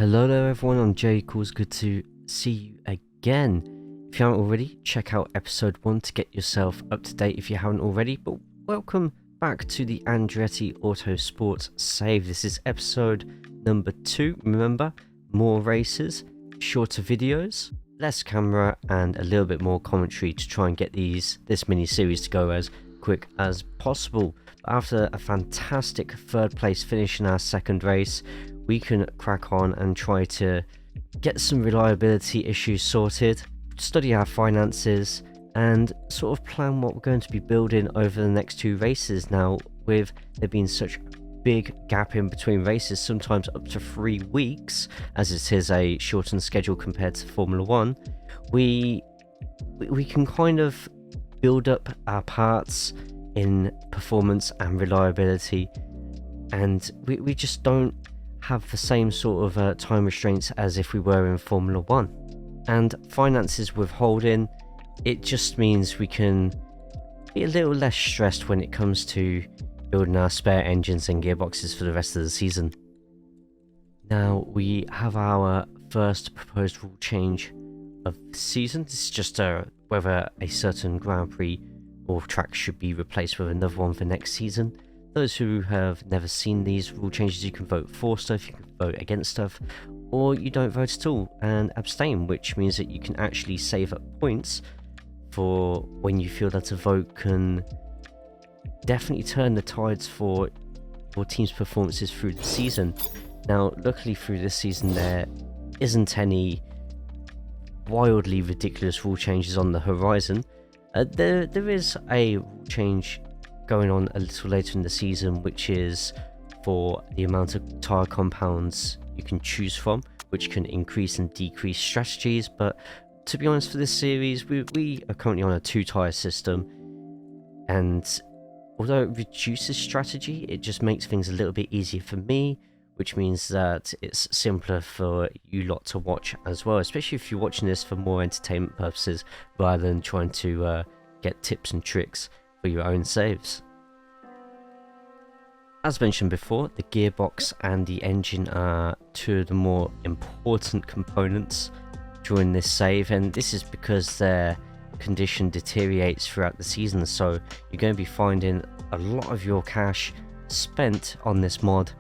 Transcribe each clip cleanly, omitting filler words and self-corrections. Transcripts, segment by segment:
Hello there everyone, I'm JayCaulls, good to see you again. If you haven't already, check out episode 1 to get yourself up to date if you haven't already, but welcome back to the Andretti Autosport save. This is episode number 2, remember, more races, shorter videos, less camera and a little bit more commentary to try and get this mini series to go as quick as possible. After a fantastic third place finish in our second race, we can crack on and try to get some reliability issues sorted, study our finances and sort of plan what we're going to be building over the next 2 races. Now, with there being such a big gap in between races, sometimes up to 3 weeks, as it is a shortened schedule compared to Formula 1, we can kind of build up our parts in performance and reliability, and we just don't have the same sort of time restraints as if we were in Formula 1. And finances withholding, it just means we can be a little less stressed when it comes to building our spare engines and gearboxes for the rest of the season. Now we have our first proposed rule change of the season. This is just whether a certain Grand Prix or track should be replaced with another one for next season. Those who have never seen these rule changes, you can vote for stuff, you can vote against stuff, or you don't vote at all and abstain, which means that you can actually save up points for when you feel that a vote can definitely turn the tides for your team's performances through the season. Now, luckily through this season there isn't any wildly ridiculous rule changes on the horizon. There is a rule change going on a little later in the season, which is for the amount of tyre compounds you can choose from, which can increase and decrease strategies. But to be honest, for this series we are currently on a 2 tyre system, and although it reduces strategy, it just makes things a little bit easier for me, which means that it's simpler for you lot to watch as well, especially if you're watching this for more entertainment purposes rather than trying to get tips and tricks for your own saves. As mentioned before, the gearbox and the engine are 2 of the more important components during this save, and this is because their condition deteriorates throughout the season, so you're going to be finding a lot of your cash spent on this mod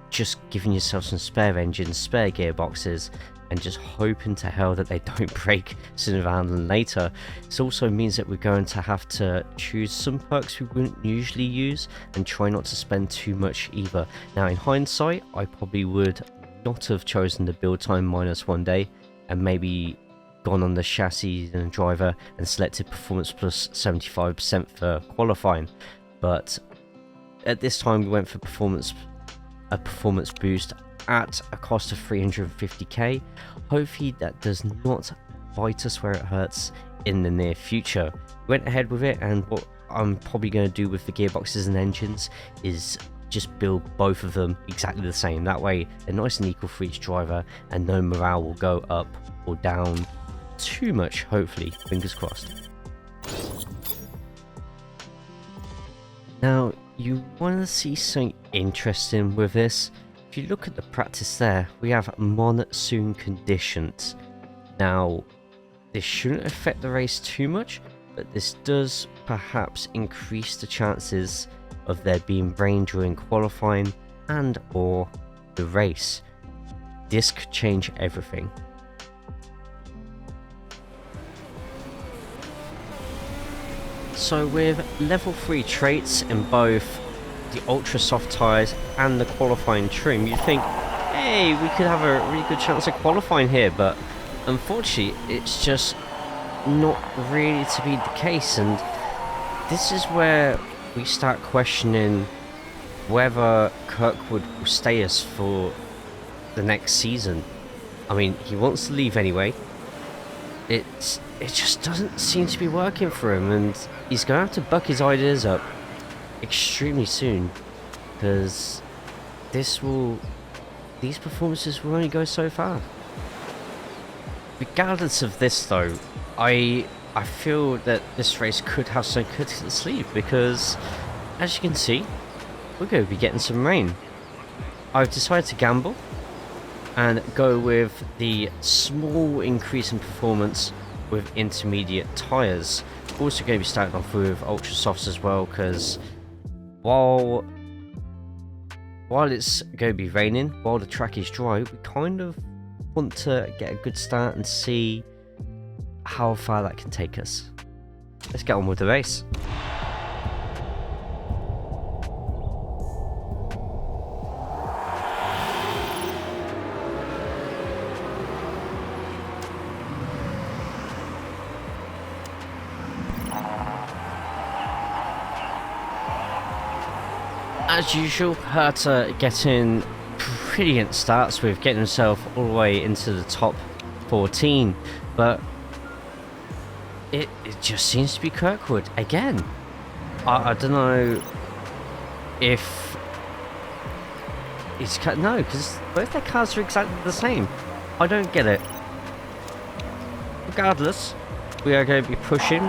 just giving yourself some spare engines, spare gearboxes, and just hoping to hell that they don't break sooner rather than later. This also means that we're going to have to choose some perks we wouldn't usually use and try not to spend too much either. Now in hindsight, I probably would not have chosen the build time -1 day and maybe gone on the chassis and driver and selected performance plus 75% for qualifying. But at this time we went for a performance boost at a cost of 350k. Hopefully that does not bite us where it hurts in the near future. Went ahead with it, and what I'm probably going to do with the gearboxes and engines is just build both of them exactly the same. That way they're nice and equal for each driver and no morale will go up or down too much, hopefully, fingers crossed. Now you want to see something interesting with this. If you look at the practice there, we have monsoon conditions. Now, this shouldn't affect the race too much, but this does perhaps increase the chances of there being rain during qualifying and or the race. This could change everything. So with level 3 traits in both the ultra soft tyres and the qualifying trim, you'd think, hey, we could have a really good chance of qualifying here, but unfortunately it's just not really to be the case. And this is where we start questioning whether Kirkwood will stay us for the next season. I mean, he wants to leave anyway. It just doesn't seem to be working for him, and he's going to have to buck his ideas up extremely soon, because these performances will only go so far. Regardless of this though, I feel that this race could have some good to the sleeve, because as you can see, we're going to be getting some rain. I've decided to gamble and go with the small increase in performance with intermediate tyres. Also going to be starting off with ultra softs as well, because while it's going to be raining, while the track is dry, we kind of want to get a good start and see how far that can take us. Let's get on with the race. As usual, Herta getting brilliant starts with getting himself all the way into the top 14, but it just seems to be Kirkwood again. I don't know if it's no, because both their cars are exactly the same. I don't get it. Regardless, we are going to be pushing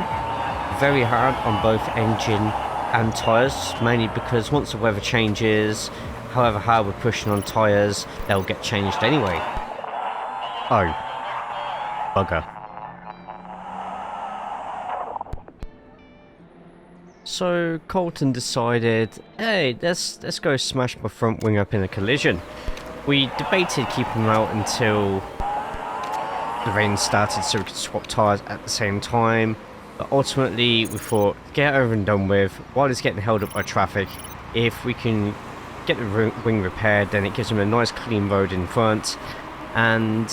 very hard on both engine and tyres, mainly because once the weather changes, however hard we're pushing on tyres, they'll get changed anyway. Oh, bugger. So Colton decided, hey, let's go smash my front wing up in a collision. We debated keeping them out until the rain started so we could swap tyres at the same time. But ultimately, we thought, get over and done with. While it's getting held up by traffic, if we can get the wing repaired, then it gives him a nice clean road in front and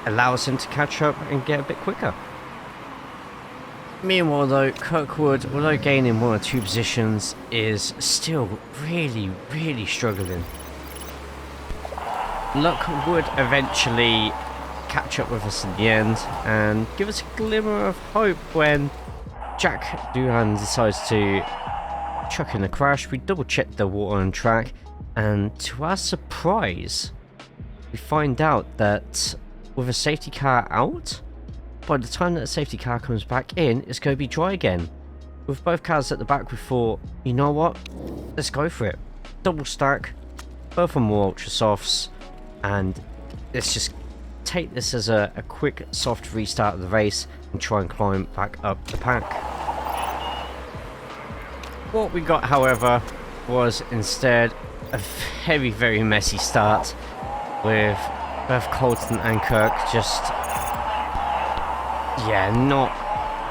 allows him to catch up and get a bit quicker. Meanwhile though, Kirkwood, although gaining 1 or 2 positions, is still really struggling. Luck would eventually catch up with us in the end and give us a glimmer of hope when Jack Doohan decides to chuck in a crash. We double checked the water on track, and to our surprise, we find out that with a safety car out, by the time that the safety car comes back in, it's going to be dry again. With both cars at the back, we thought, you know what, let's go for it. Double stack, both on more ultra softs, and let's just take this as a quick soft restart of the race and try and climb back up the pack. What we got, however, was instead a very messy start with both Colton and Kirk just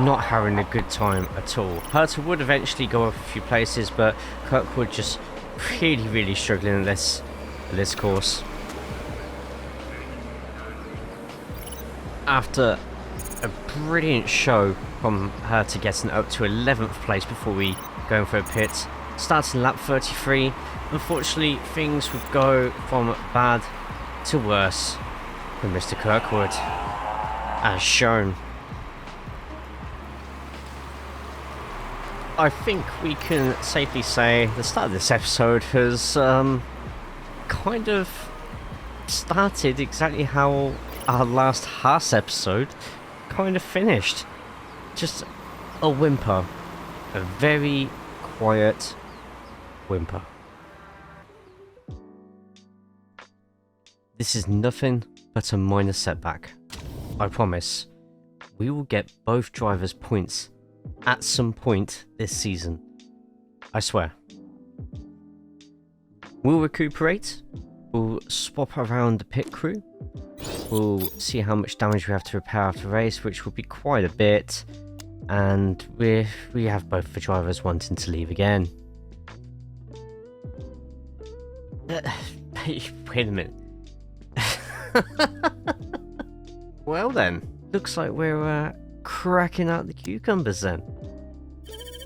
not having a good time at all. Herta would eventually go up a few places, but Kirkwood just really struggling at this course. After a brilliant show from Herta getting up to 11th place before we go in for a pit, starting lap 33, unfortunately things would go from bad to worse for Mr. Kirkwood, as shown. I think we can safely say the start of this episode has kind of started exactly how our last Haas episode kind of finished. Just a whimper. A very quiet whimper. This is nothing but a minor setback. I promise. We will get both drivers points at some point this season. I swear. We'll recuperate. We'll swap around the pit crew. We'll see how much damage we have to repair after the race, which will be quite a bit. And we have both the drivers wanting to leave again. Wait a minute. Well then, looks like we're cracking out the cucumbers then.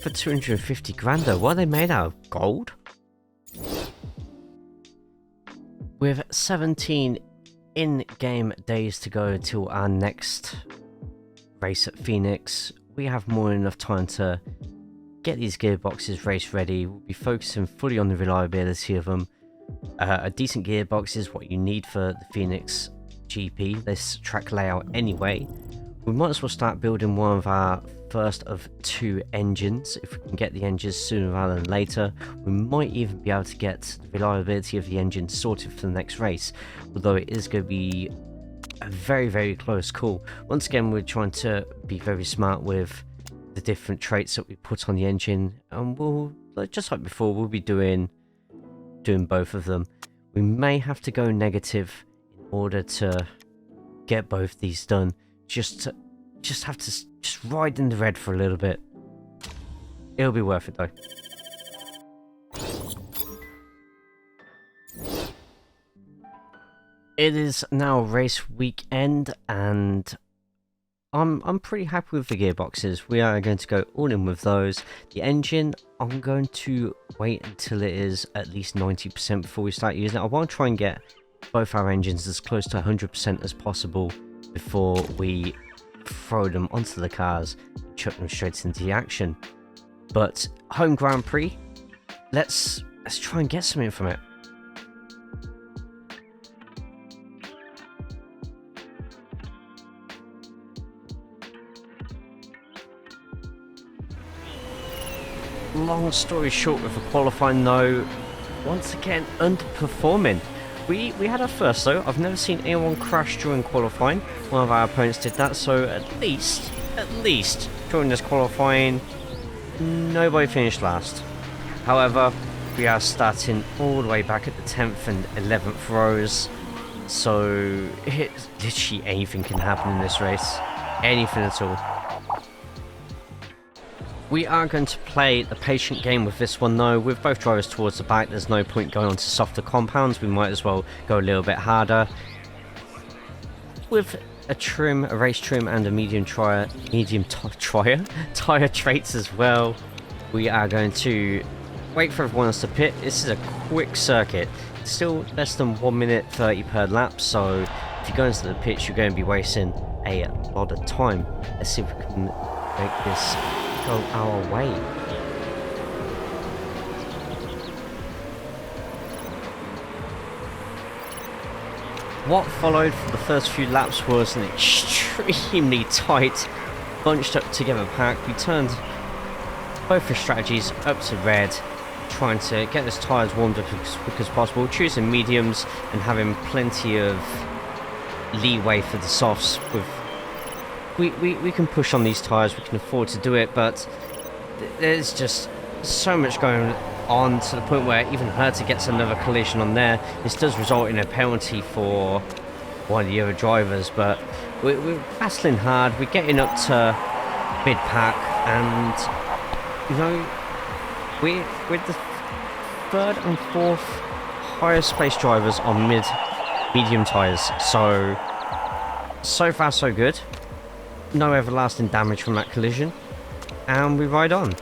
For 250 grand though, what are they made out of? Gold? With 17 in-game days to go till our next race at Phoenix, we have more than enough time to get these gearboxes race ready. We'll be focusing fully on the reliability of them. A decent gearbox is what you need for the Phoenix GP, this track layout anyway. we might as well start building one of our first of 2 engines. If we can get the engines sooner rather than later, we might even be able to get the reliability of the engine sorted for the next race, although it is going to be a very, very close call. Once again, we're trying to be very smart with the different traits that we put on the engine, and we'll, just like before, we'll be doing both of them. We may have to go negative in order to get both these done. Just have to ride in the red for a little bit. It'll be worth it though. It is now race weekend, and I'm pretty happy with the gearboxes. We are going to go all in with those. The engine, I'm going to wait until it is at least 90% before we start using it. I want to try and get both our engines as close to 100% as possible before we throw them onto the cars and chuck them straight into the action. But home Grand Prix, let's try and get something from it. Long story short with the qualifying though, once again underperforming. We had our first though. I've never seen anyone crash during qualifying. One of our opponents did that, so at least during this qualifying nobody finished last. However, we are starting all the way back at the 10th and 11th rows, so literally anything can happen in this race. Anything at all. We are going to play the patient game with this one though. With both drivers towards the back, there's no point going on to softer compounds. We might as well go a little bit harder. With a race trim and a medium tire traits as well. We are going to wait for everyone else to pit. This is a quick circuit. It's still less than 1 minute 30 per lap, so if you go into the pits, you're going to be wasting a lot of time. Let's see if we can make this go our way. What followed for the first few laps was an extremely tight, bunched up together pack. We turned both the strategies up to red, trying to get those tyres warmed up as quick as possible, choosing mediums and having plenty of leeway for the softs. With we can push on these tyres, we can afford to do it, but there's just so much going on to the point where even Herta gets another collision on there. This does result in a penalty for one of the other drivers, but we're battling hard. We're getting up to mid-pack, and you know, we're the third and fourth highest placed drivers on medium tyres, so far so good. No everlasting damage from that collision, and we ride on.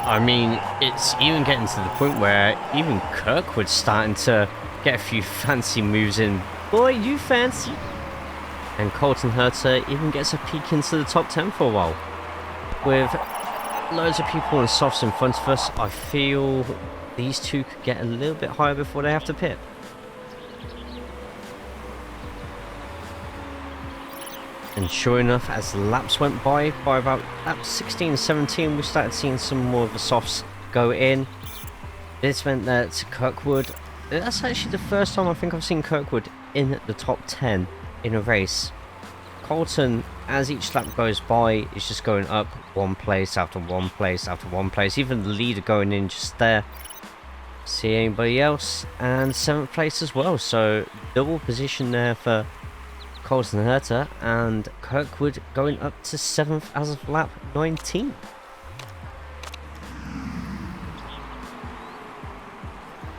I mean, it's even getting to the point where even Kirkwood's starting to get a few fancy moves in. Boy, you fancy! And Colton Herta even gets a peek into the top 10 for a while. With loads of people and softs in front of us, I feel these two could get a little bit higher before they have to pit. And sure enough, as the laps went by about lap 16 and 17, we started seeing some more of the softs go in. This meant that Kirkwood, that's actually the first time I think I've seen Kirkwood in the top 10 in a race. Colton, as each lap goes by, is just going up one place after one place after one place. Even the leader going in just there. See anybody else? And 7th place as well, so double position there for Colton Herta, and Kirkwood going up to 7th as of lap 19.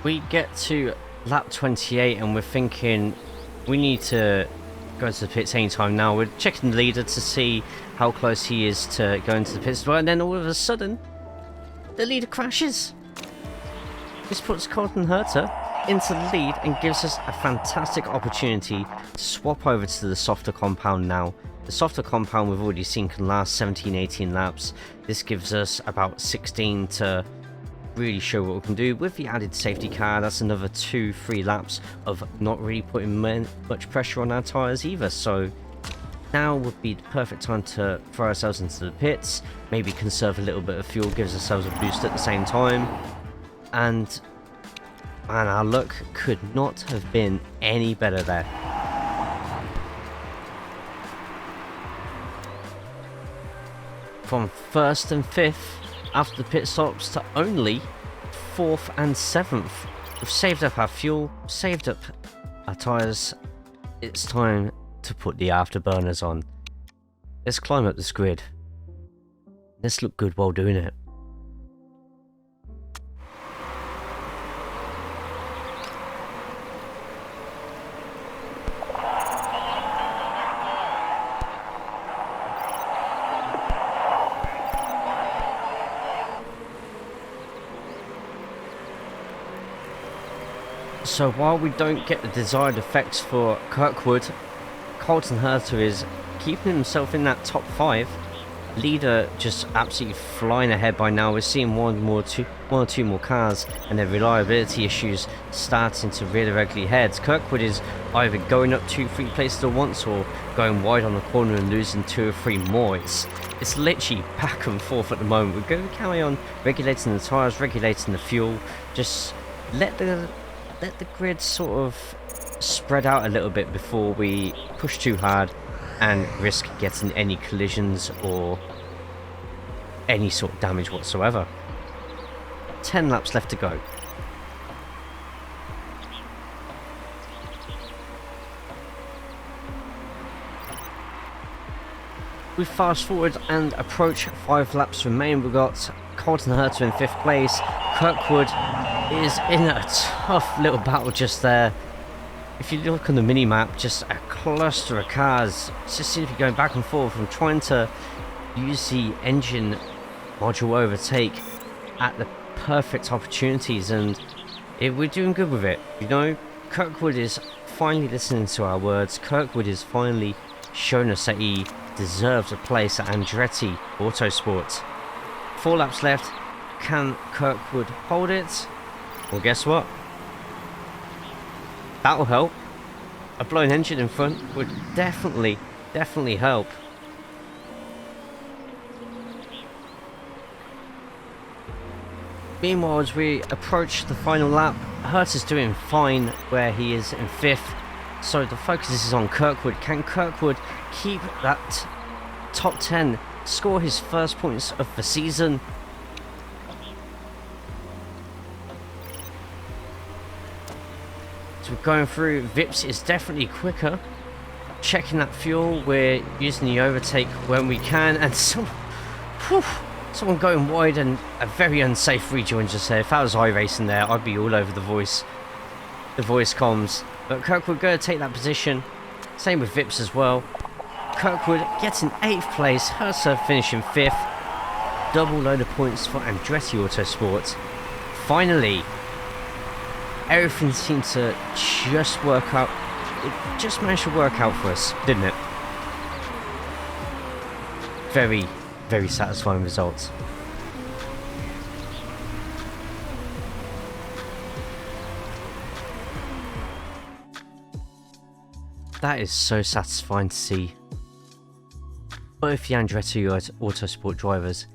We get to lap 28 and we're thinking we need to go to the pits anytime now. We're checking the leader to see how close he is to going to the pits, and then all of a sudden the leader crashes. This puts Colton Herta into the lead and gives us a fantastic opportunity to swap over to the softer compound now. The softer compound we've already seen can last 17-18 laps. This gives us about 16 to really show what we can do. With the added safety car, that's another 2-3 laps of not really putting much pressure on our tyres either. So now would be the perfect time to throw ourselves into the pits, maybe conserve a little bit of fuel, gives ourselves a boost at the same time. And our luck could not have been any better there. From 1st and 5th after the pit stops to only 4th and 7th. We've saved up our fuel, saved up our tyres. It's time to put the afterburners on. Let's climb up this grid. Let's look good while doing it. So while we don't get the desired effects for Kirkwood, Colton Herta is keeping himself in that top 5. Leader just absolutely flying ahead by now. We're seeing one or two more cars and their reliability issues starting to rear their ugly heads. Kirkwood is either going up 2-3 places at once or going wide on the corner and losing 2 or 3 more. It's literally back and forth at the moment. We're going to carry on regulating the tyres, regulating the fuel. Just let the grid sort of spread out a little bit before we push too hard and risk getting any collisions or any sort of damage whatsoever. 10 laps left to go. We fast forward and approach 5 laps remain. We've got Colton Herta in 5th place. Kirkwood is in a tough little battle just there. If you look on the mini-map, just a cluster of cars. It's just seems to be going back and forth. I'm trying to use the engine module overtake at the perfect opportunities, and we're doing good with it. You know, Kirkwood is finally listening to our words. Kirkwood is finally showing us that he deserves a place at Andretti Autosport. 4 laps left. Can Kirkwood hold it? Well, guess what? That'll help. A blown engine in front would definitely help. Meanwhile, as we approach the final lap, Herta's doing fine where he is in 5th. So the focus is on Kirkwood. Can Kirkwood keep that top 10, score his first points of the season? So we're going through. Vips is definitely quicker. Checking that fuel. We're using the overtake when we can. And someone going wide and a very unsafe rejoin just there. If that was iRacing there, I'd be all over the voice comms. But Kirkwood going to take that position. Same with Vips as well. Kirkwood getting 8th place. Herta finishing 5th. Double load of points for Andretti Autosport. Finally, everything seemed to just work out. It just managed to work out for us, didn't it? Very, very satisfying results. That is so satisfying to see. Both the Andretti Autosport drivers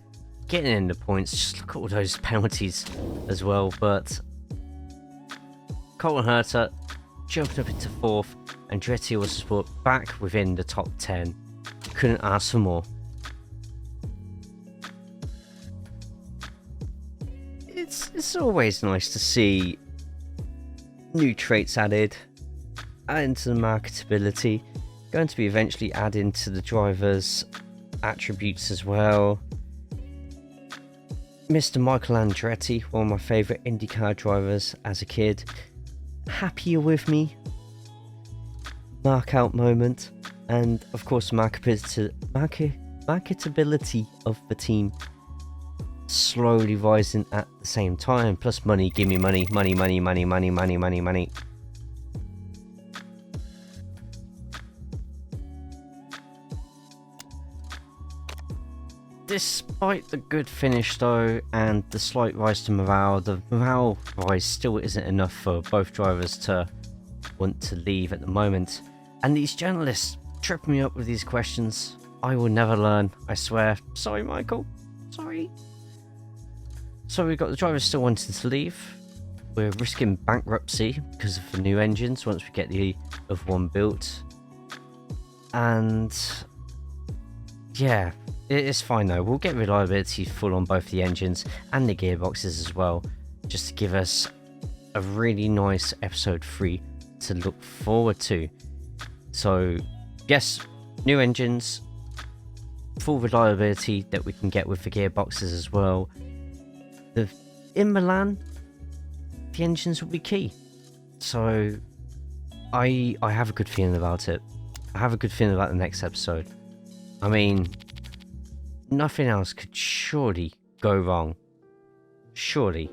getting in the points. Just look at all those penalties as well. But Colton Herta jumping up into 4th. Andretti Autosport back within the top 10. Couldn't ask for more. It's always nice to see new traits added into the marketability. Going to be eventually adding to the drivers' attributes as well. Mr. Michael Andretti, one of my favourite IndyCar drivers as a kid. Happy you're with me. Mark out moment. And of course, marketability of the team slowly rising at the same time. Plus money, give me money, money, money, money, money, money, money, money. Despite the good finish though, and the slight rise to morale, the morale rise still isn't enough for both drivers to want to leave at the moment. And these journalists trip me up with these questions. I will never learn, I swear. Sorry, Michael. Sorry. So we've got the drivers still wanting to leave. We're risking bankruptcy because of the new engines once we get the other one built. And yeah, it's fine though. We'll get reliability full on both the engines and the gearboxes as well, just to give us a really nice episode 3 to look forward to. So yes, new engines, full reliability that we can get with the gearboxes as well. In Milan, the engines will be key. So I have a good feeling about it. I have a good feeling about the next episode. I mean, nothing else could surely go wrong. Surely.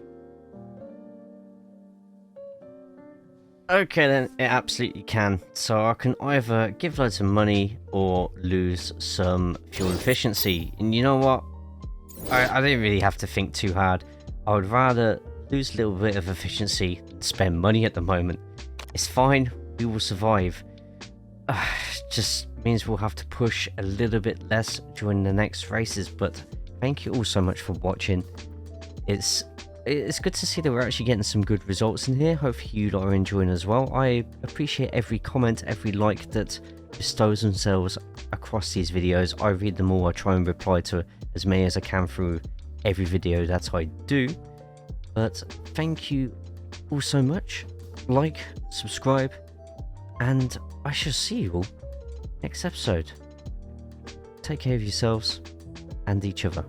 Okay then, it absolutely can. So I can either give loads of money or lose some fuel efficiency. And you know what? I didn't really have to think too hard. I would rather lose a little bit of efficiency than spend money at the moment. It's fine, we will survive. Just means we'll have to push a little bit less during the next races, but thank you all so much for watching. It's good to see that we're actually getting some good results in here. Hopefully you lot are enjoying as well. I appreciate every comment, every like that bestows themselves across these videos. I read them all. I try and reply to as many as I can through every video that I do. But thank you all so much. Like, subscribe, and I shall see you all next episode. Take care of yourselves and each other.